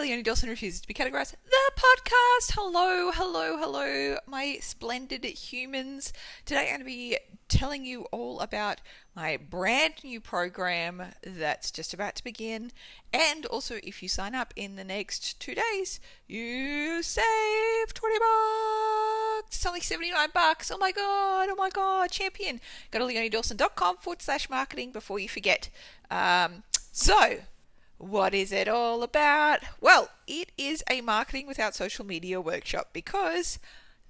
Leonie Dawson refuses to be categorized. The podcast. Hello, hello, hello, my splendid humans. Today I'm going to be telling you all about my brand new program that's just about to begin. And also, if you sign up in the next 2 days, you save $20. It's only $79. Oh my god, champion. Go to leoniedawson.com/marketing before you forget. So, what is it all about? Well, it is a marketing without social media workshop because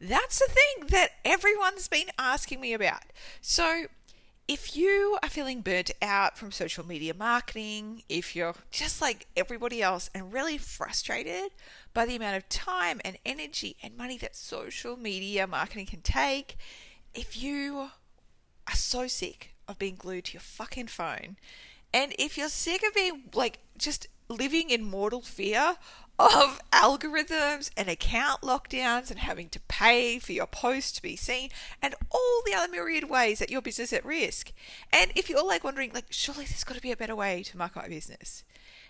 that's the thing that everyone's been asking me about. So, if you are feeling burnt out from social media marketing, if you're just like everybody else and really frustrated by the amount of time and energy and money that social media marketing can take, if you are so sick of being glued to your fucking phone, and if you're sick of being like just living in mortal fear of algorithms and account lockdowns and having to pay for your post to be seen and all the other myriad ways that your business is at risk, and if you're like wondering like surely there's got to be a better way to market my business,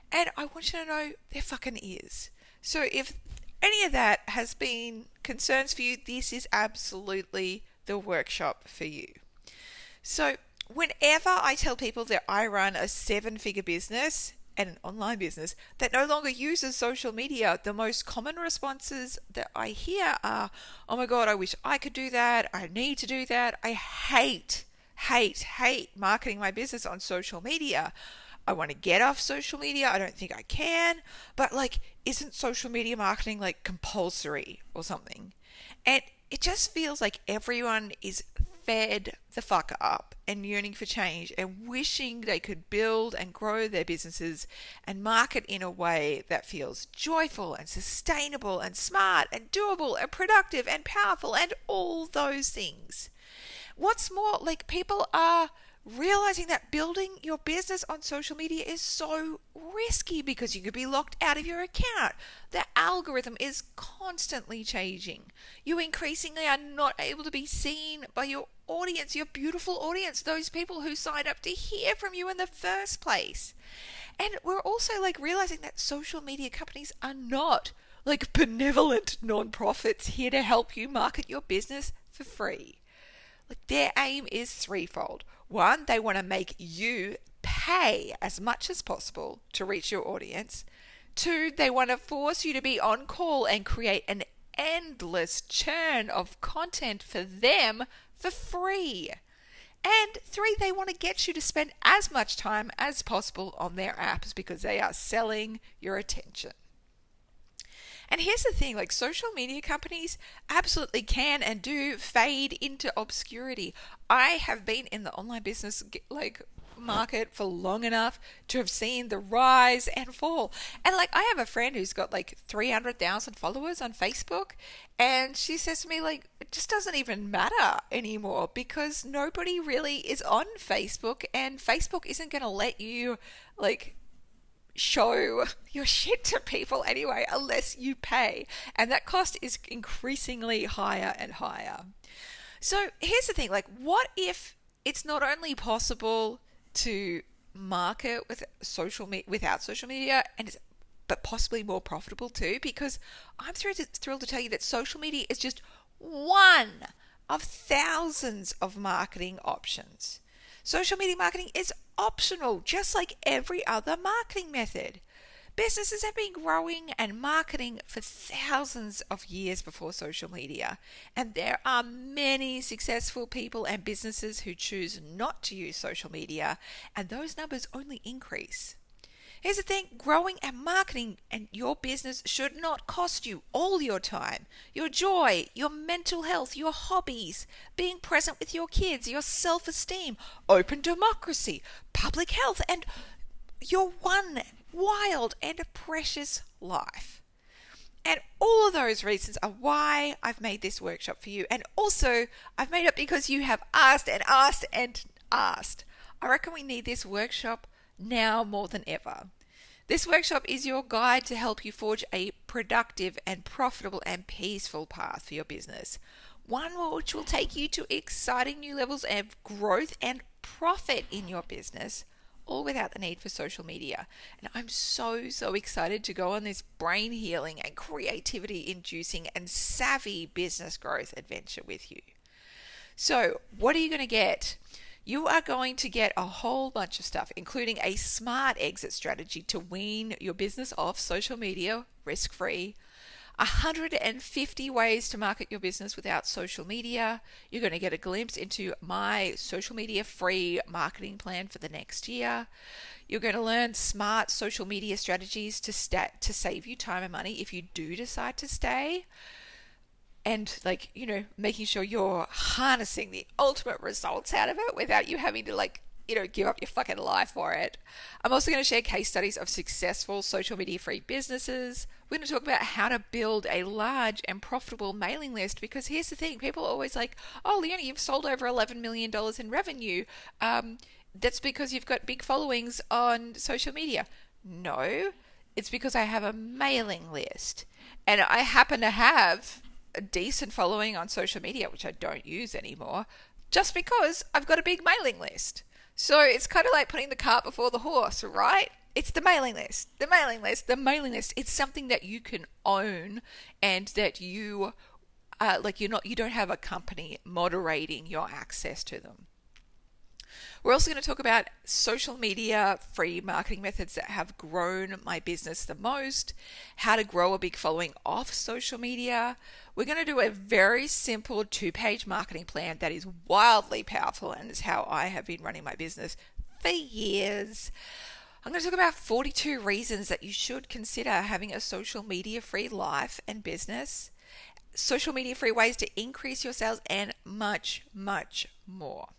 and I want you to know there fucking is. So if any of that has been concerns for you, this is absolutely the workshop for you. So whenever I tell people that I run a 7-figure business and an online business that no longer uses social media, the most common responses that I hear are, oh my god, I wish I could do that. I need to do that. I hate marketing my business on social media. I want to get off social media. I don't think I can. But like, isn't social media marketing like compulsory or something? And it just feels like everyone is fed the fuck up and yearning for change and wishing they could build and grow their businesses and market in a way that feels joyful and sustainable and smart and doable and productive and powerful and all those things. What's more, like, people are realizing that building your business on social media is so risky because you could be locked out of your account. The algorithm is constantly changing. You increasingly are not able to be seen by your audience, your beautiful audience, those people who signed up to hear from you in the first place. And we're also like realizing that social media companies are not like benevolent non-profits here to help you market your business for free. Like, their aim is threefold. One, they want to make you pay as much as possible to reach your audience. Two, they want to force you to be on call and create an endless churn of content for them for free. And three, they want to get you to spend as much time as possible on their apps because they are selling your attention. And here's the thing, like, social media companies absolutely can and do fade into obscurity. I have been in the online business market for long enough to have seen the rise and fall. And like, I have a friend who's got like 300,000 followers on Facebook, and she says to me, like, it just doesn't even matter anymore because nobody really is on Facebook, and Facebook isn't going to let you like show your shit to people anyway unless you pay, and that cost is increasingly higher and higher. So here's the thing, like, what if it's not only possible to market with without social media, but possibly more profitable too, because I'm thrilled to tell you that social media is just one of thousands of marketing options. Social media marketing is optional, just like every other marketing method. Businesses have been growing and marketing for thousands of years before social media, and there are many successful people and businesses who choose not to use social media, and those numbers only increase. Here's the thing, growing and marketing and your business should not cost you all your time, your joy, your mental health, your hobbies, being present with your kids, your self-esteem, open democracy, public health, and your one wild and precious life. And all of those reasons are why I've made this workshop for you. And also, I've made it because you have asked and asked and asked. I reckon we need this workshop now more than ever. This workshop is your guide to help you forge a productive and profitable and peaceful path for your business. One which will take you to exciting new levels of growth and profit in your business, all without the need for social media. And I'm so, so excited to go on this brain healing and creativity inducing and savvy business growth adventure with you. So, what are you going to get? You are going to get a whole bunch of stuff, including a smart exit strategy to wean your business off social media risk-free, 150 ways to market your business without social media. You're going to get a glimpse into my social media free marketing plan for the next year. You're going to learn smart social media strategies to save you time and money if you do decide to stay. And making sure you're harnessing the ultimate results out of it without you having to give up your fucking life for it. I'm also going to share case studies of successful social media free businesses. We're going to talk about how to build a large and profitable mailing list, because here's the thing, people are always like, oh, Leonie, you've sold over $11 million in revenue. That's because you've got big followings on social media. No, it's because I have a mailing list, and I happen to have a decent following on social media, which I don't use anymore, just because I've got a big mailing list. So it's kind of like putting the cart before the horse, right? It's the mailing list. It's something that you can own, and that you you don't have a company moderating your access to them. We're also going to talk about social media free marketing methods that have grown my business the most, how to grow a big following off social media. We're going to do a very simple 2-page marketing plan that is wildly powerful and is how I have been running my business for years. I'm going to talk about 42 reasons that you should consider having a social media free life and business, social media free ways to increase your sales, and much, much more.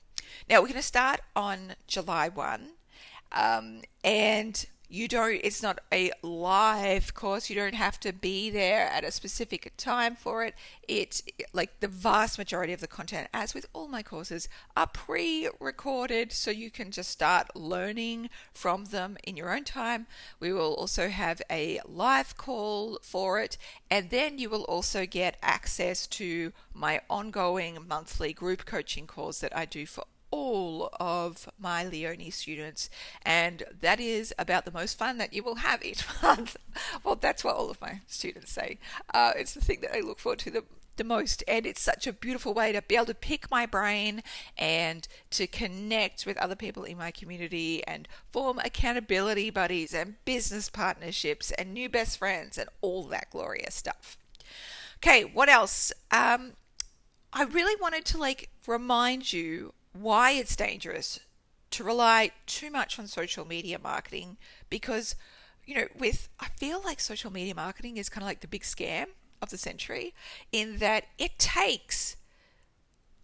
Now, we're going to start on July 1, and it's not a live course. You don't have to be there at a specific time for it. It's like the vast majority of the content, as with all my courses, are pre-recorded, so you can just start learning from them in your own time. We will also have a live call for it, and then you will also get access to my ongoing monthly group coaching calls that I do for all of my Leonie students, and that is about the most fun that you will have each month. Well, that's what all of my students say. It's the thing that I look forward to the most, and it's such a beautiful way to be able to pick my brain and to connect with other people in my community and form accountability buddies and business partnerships and new best friends and all that glorious stuff. Okay, what else? I really wanted to remind you why it's dangerous to rely too much on social media marketing, because I feel like social media marketing is kind of like the big scam of the century, in that it takes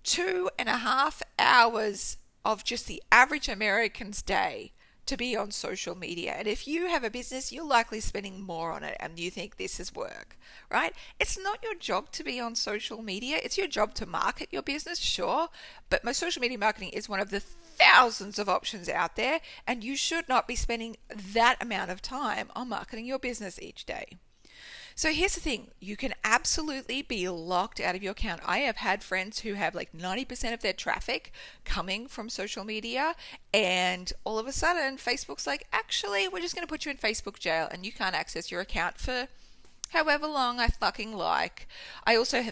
2.5 hours of just the average American's day to be on social media. And if you have a business, you're likely spending more on it and you think this is work, right? It's not your job to be on social media. It's your job to market your business, sure, but my social media marketing is one of the thousands of options out there, and you should not be spending that amount of time on marketing your business each day. So here's the thing, you can absolutely be locked out of your account. I have had friends who have 90% of their traffic coming from social media, and all of a sudden Facebook's like, actually, we're just going to put you in Facebook jail and you can't access your account for however long I fucking like. I also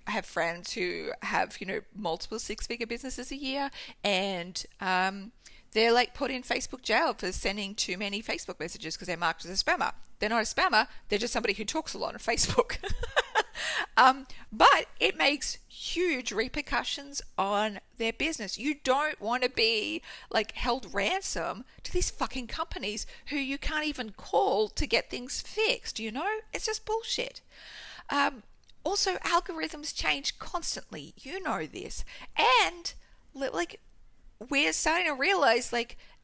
have friends who have, multiple 6-figure businesses a year, and they're put in Facebook jail for sending too many Facebook messages because they're marked as a spammer. They're not a spammer, they're just somebody who talks a lot on Facebook. But it makes huge repercussions on their business. You don't want to be held ransom to these fucking companies who you can't even call to get things fixed, It's just bullshit. Also, algorithms change constantly. You know this. And we're starting to realize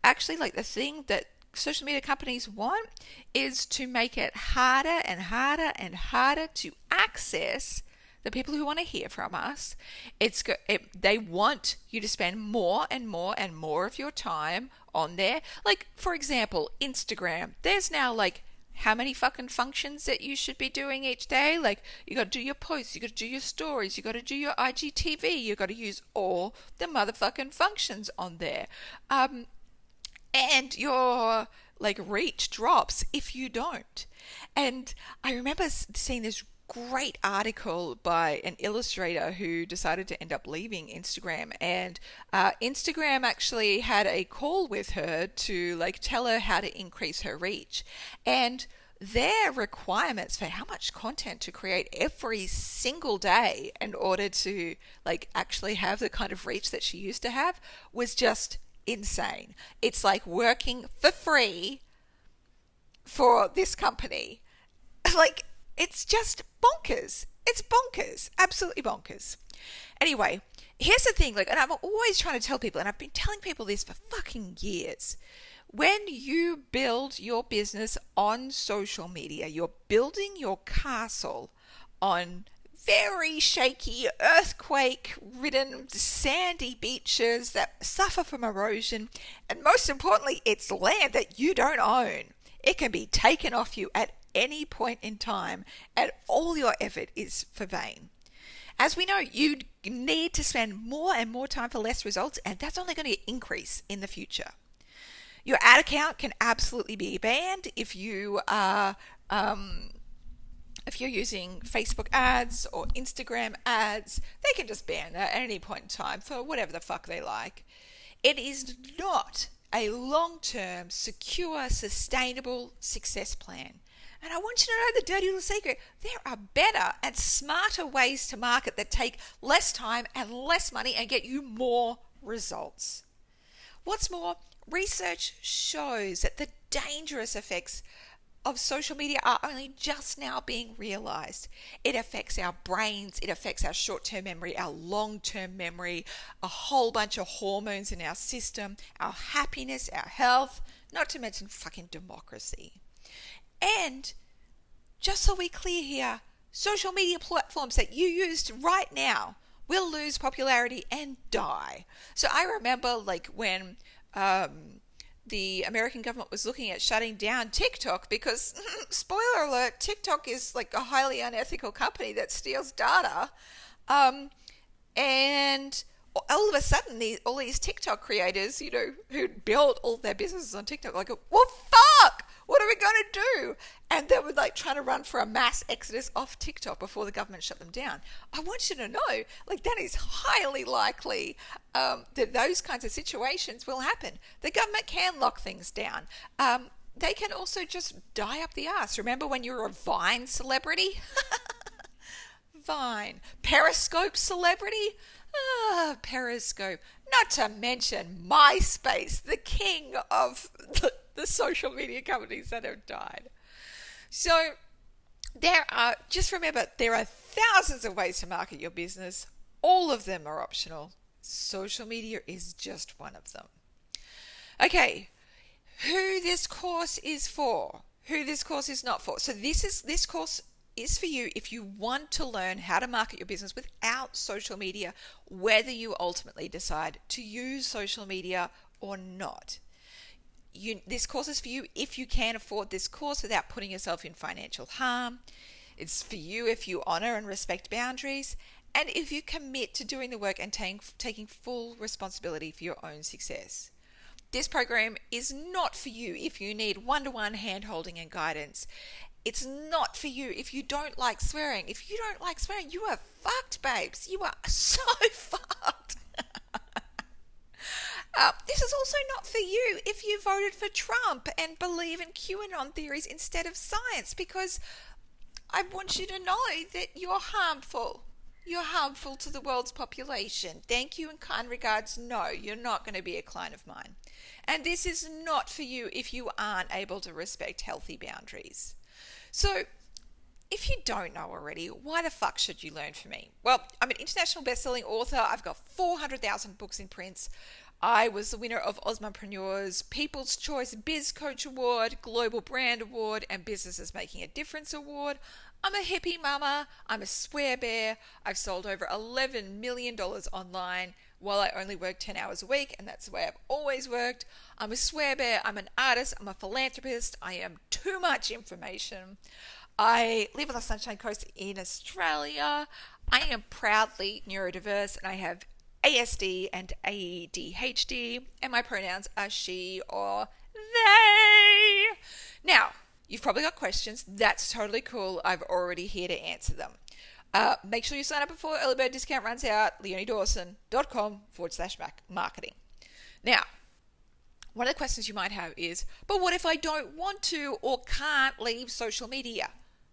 actually the thing that social media companies want is to make it harder and harder and harder to access the people who want to hear from us. They want you to spend more and more and more of your time on there. For example, Instagram. There's now how many fucking functions that you should be doing each day. You got to do your posts, you got to do your stories, you got to do your IGTV, you got to use all the motherfucking functions on there. and your like reach drops if you don't. And I remember seeing this great article by an illustrator who decided to end up leaving Instagram, and Instagram actually had a call with her to like tell her how to increase her reach, and their requirements for how much content to create every single day in order to like actually have the kind of reach that she used to have was just insane. It's like working for free for this company. Like, it's just bonkers. It's bonkers. Absolutely bonkers. Anyway, here's the thing, like, and I'm always trying to tell people, and I've been telling people this for fucking years. When you build your business on social media, you're building your castle on very shaky, earthquake-ridden, sandy beaches that suffer from erosion, and most importantly, it's land that you don't own. It can be taken off you at any point in time, and all your effort is for vain. As we know, you need to spend more and more time for less results, and that's only going to increase in the future. Your ad account can absolutely be banned if you are if you're using Facebook ads or Instagram ads. They can just ban that at any point in time for whatever the fuck they like. It is not a long-term, secure, sustainable success plan. And I want you to know the dirty little secret. There are better and smarter ways to market that take less time and less money and get you more results. What's more, research shows that the dangerous effects of social media are only just now being realized. It affects our brains, it affects our short-term memory, our long-term memory, a whole bunch of hormones in our system, our happiness, our health, not to mention fucking democracy. And just so we're clear here, social media platforms that you used right now will lose popularity and die. So I remember like when the American government was looking at shutting down TikTok because, spoiler alert, TikTok is like a highly unethical company that steals data. And all of a sudden, all these TikTok creators, who built all their businesses on TikTok, like, well, fuck, what are we going to do? And they were like trying to run for a mass exodus off TikTok before the government shut them down. I want you to know, like, that is highly likely that those kinds of situations will happen. The government can lock things down. They can also just die up the ass. Remember when you were a Vine celebrity? Vine. Periscope celebrity? Periscope. Not to mention MySpace, the king of the social media companies that have died. So just remember, there are thousands of ways to market your business. All of them are optional. Social media is just one of them. Okay, who this course is for, who this course is not for. So this course is for you if you want to learn how to market your business without social media, whether you ultimately decide to use social media or not. This course is for you if you can afford this course without putting yourself in financial harm. It's for you if you honor and respect boundaries, and if you commit to doing the work and taking full responsibility for your own success. This program is not for you if you need one-to-one hand-holding and guidance. It's not for you if you don't like swearing. If you don't like swearing, you are fucked, babes. You are so fucked. This is also not for you if you voted for Trump and believe in QAnon theories instead of science, because I want you to know that you're harmful. You're harmful to the world's population. Thank you and kind regards. No, you're not going to be a client of mine. And this is not for you if you aren't able to respect healthy boundaries. So, if you don't know already, why the fuck should you learn from me? Well, I'm an international best-selling author. I've got 400,000 books in print. I was the winner of Osmopreneur's People's Choice Biz Coach Award, Global Brand Award, and Businesses Making a Difference Award. I'm a hippie mama. I'm a swear bear. I've sold over $11 million online while I only work 10 hours a week, and that's the way I've always worked. I'm a swear bear. I'm an artist. I'm a philanthropist. I am too much information. I live on the Sunshine Coast in Australia. I am proudly neurodiverse, and I have ASD and ADHD, and my pronouns are she or they. Now, you've probably got questions. That's totally cool. I've already here to answer them. Make sure you sign up before early bird discount runs out, leoniedawson.com/marketing. Now, one of the questions you might have is, but what if I don't want to or can't leave social media?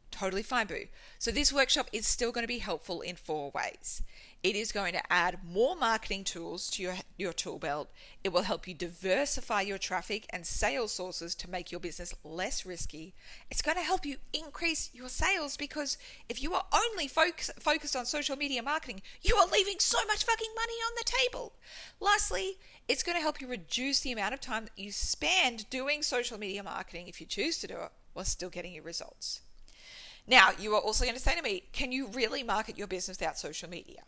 Totally fine, boo. So this workshop is still going to be helpful in 4 ways. It is going to add more marketing tools to your tool belt. It will help you diversify your traffic and sales sources to make your business less risky. It's going to help you increase your sales, because if you are only focused on social media marketing, you are leaving so much fucking money on the table. Lastly, it's going to help you reduce the amount of time that you spend doing social media marketing, if you choose to do it, while still getting your results. Now, you are also going to say to me, can you really market your business without social media?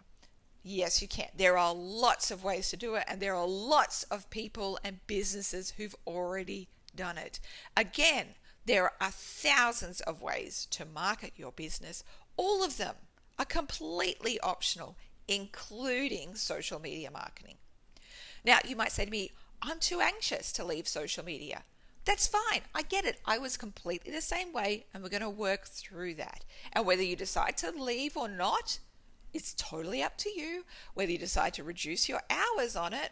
Yes, you can. There are lots of ways to do it, and there are lots of people and businesses who've already done it. Again, there are thousands of ways to market your business. All of them are completely optional, including social media marketing. Now, you might say to me, I'm too anxious to leave social media. That's fine. I get it. I was completely the same way, and we're going to work through that. And whether you decide to leave or not, it's totally up to you. Whether you decide to reduce your hours on it,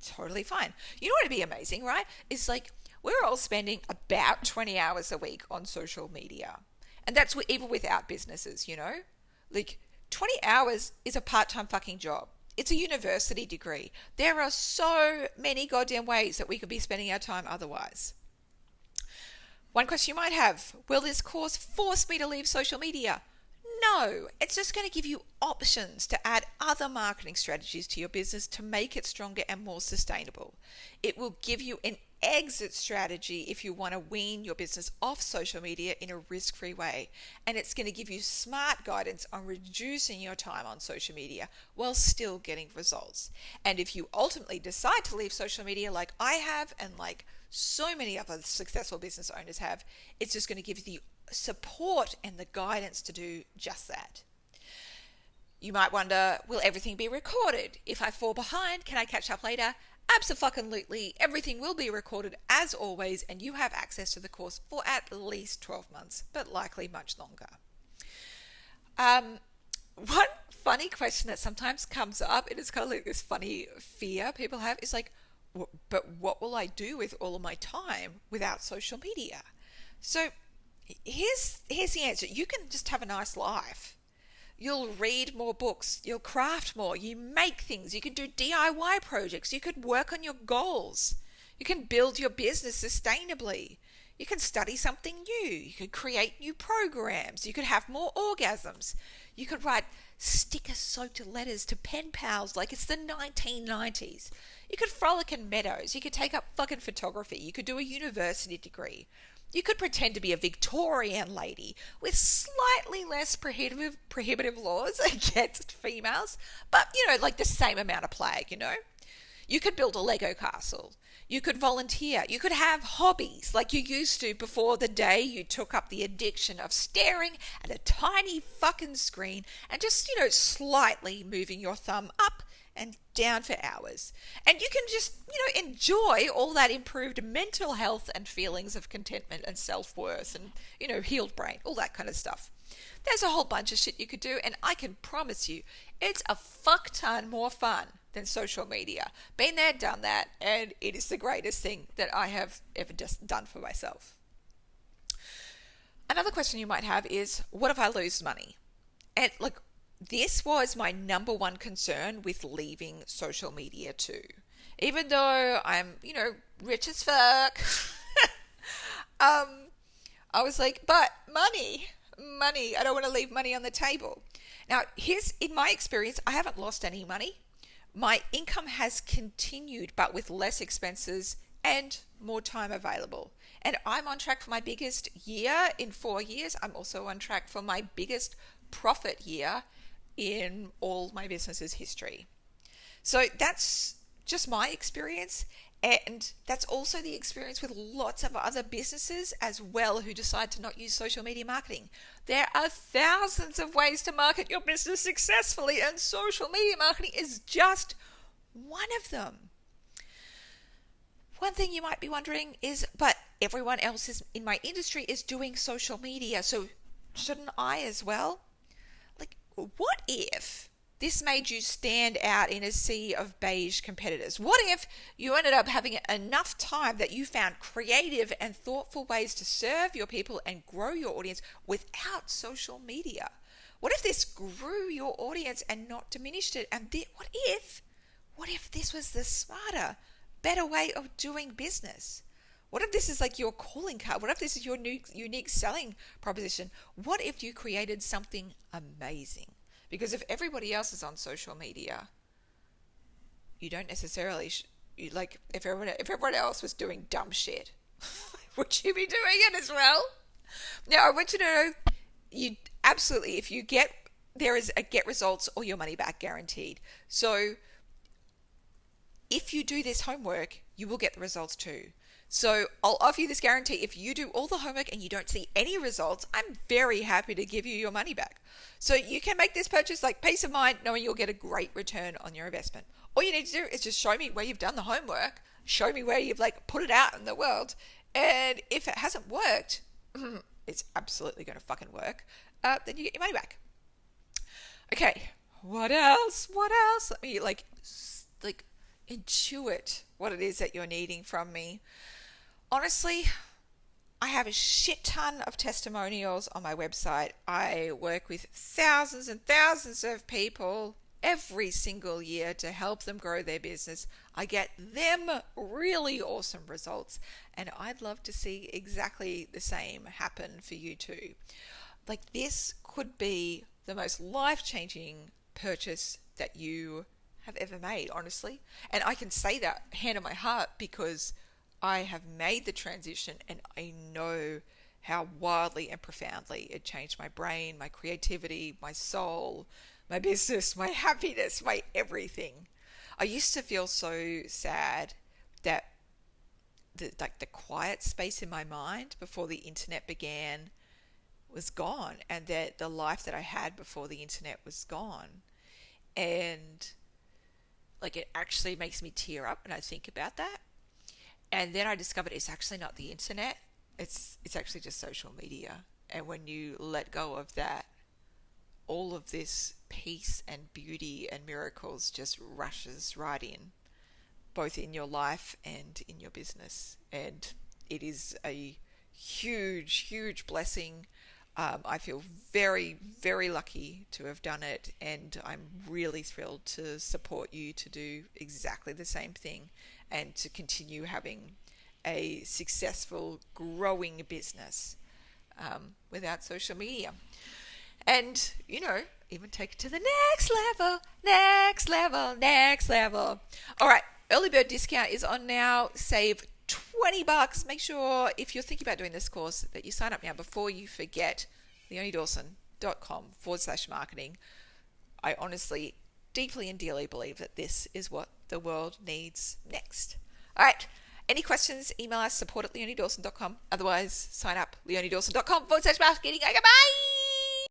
totally fine. You know what would be amazing, right? It's like we're all spending about 20 hours a week on social media. And that's even without businesses, you know? Like 20 hours is a part-time fucking job. It's a university degree. There are so many goddamn ways that we could be spending our time otherwise. One question you might have, will this course force me to leave social media? No, it's just going to give you options to add other marketing strategies to your business to make it stronger and more sustainable. It will give you an exit strategy if you want to wean your business off social media in a risk-free way. And it's going to give you smart guidance on reducing your time on social media while still getting results. And if you ultimately decide to leave social media like I have, and like so many other successful business owners have, it's just going to give you the support and the guidance to do just that. You might wonder, will everything be recorded? If I fall behind, can I catch up later? Absolutely. Everything will be recorded as always, and you have access to the course for at least 12 months, but likely much longer. One funny question that sometimes comes up, and it's kind of like this funny fear people have, is like, but what will I do with all of my time without social media? So here's the answer. You can just have a nice life. You'll read more books. You'll craft more. You make things. You can do DIY projects. You could work on your goals. You can build your business sustainably. You can study something new. You could create new programs. You could have more orgasms. You could write sticker-soaked letters to pen pals like it's the 1990s. You could frolic in meadows. You could take up fucking photography. You could do a university degree. You could pretend to be a Victorian lady with slightly less prohibitive laws against females, but, you know, like the same amount of plague, you know? You could build a Lego castle. You could volunteer. You could have hobbies like you used to before the day you took up the addiction of staring at a tiny fucking screen and just, you know, slightly moving your thumb up and down for hours. And you can just, you know, enjoy all that improved mental health and feelings of contentment and self-worth and, you know, healed brain, all that kind of stuff. There's a whole bunch of shit you could do, and I can promise you it's a fuck ton more fun than social media. Been there, done that, and it is the greatest thing that I have ever just done for myself. Another question you might have is, what if I lose money? And look, this was my number one concern with leaving social media too. Even though I'm, you know, rich as fuck, I was like, but money, I don't want to leave money on the table. Now, in my experience, I haven't lost any money. My income has continued, but with less expenses and more time available. And I'm on track for my biggest year in 4 years. I'm also on track for my biggest profit year in all my business's history. So that's just my experience, and that's also the experience with lots of other businesses as well who decide to not use social media marketing. There are thousands of ways to market your business successfully, and social media marketing is just One of them. One thing you might be wondering is, but everyone else is in my industry is doing social media, so shouldn't I as well? Like, what if this made you stand out in a sea of beige competitors? What if you ended up having enough time that you found creative and thoughtful ways to serve your people and grow your audience without social media? What if this grew your audience and not diminished it? And what if this was the smarter, better way of doing business? What if this is like your calling card? What if this is your new unique selling proposition? What if you created something amazing? Because if everybody else is on social media, you don't necessarily if everyone else was doing dumb shit, would you be doing it as well? Now I want you to know, you absolutely, if you there is a get results or your money back guaranteed. So if you do this homework, you will get the results too. So I'll offer you this guarantee. If you do all the homework and you don't see any results, I'm very happy to give you your money back. So you can make this purchase like peace of mind, knowing you'll get a great return on your investment. All you need to do is just show me where you've done the homework, show me where you've put it out in the world. And if it hasn't worked, it's absolutely going to fucking work. Then you get your money back. Okay, what else? Let me intuit what it is that you're needing from me. Honestly, I have a shit ton of testimonials on my website. I work with thousands and thousands of people every single year to help them grow their business. I get them really awesome results, and I'd love to see exactly the same happen for you too. This could be the most life-changing purchase that you have ever made, honestly. And I can say that hand on my heart because I have made the transition and I know how wildly and profoundly it changed my brain, my creativity, my soul, my business, my happiness, my everything. I used to feel so sad that the quiet space in my mind before the internet began was gone, and that the life that I had before the internet was gone. And it actually makes me tear up when I think about that. And then I discovered it's actually not the internet. It's actually just social media. And when you let go of that, all of this peace and beauty and miracles just rushes right in, both in your life and in your business. And it is a huge, huge blessing. I feel very, very lucky to have done it, and I'm really thrilled to support you to do exactly the same thing and to continue having a successful, growing business without social media. And, even take it to the next level. All right, early bird discount is on now. Save $20. Make sure, if you're thinking about doing this course, that you sign up now before you forget. LeonieDawson.com/marketing. I honestly, deeply and dearly believe that this is what the world needs next. All right. Any questions, email us support@LeonieDawson.com. Otherwise, sign up LeonieDawson.com/marketing. Okay, bye.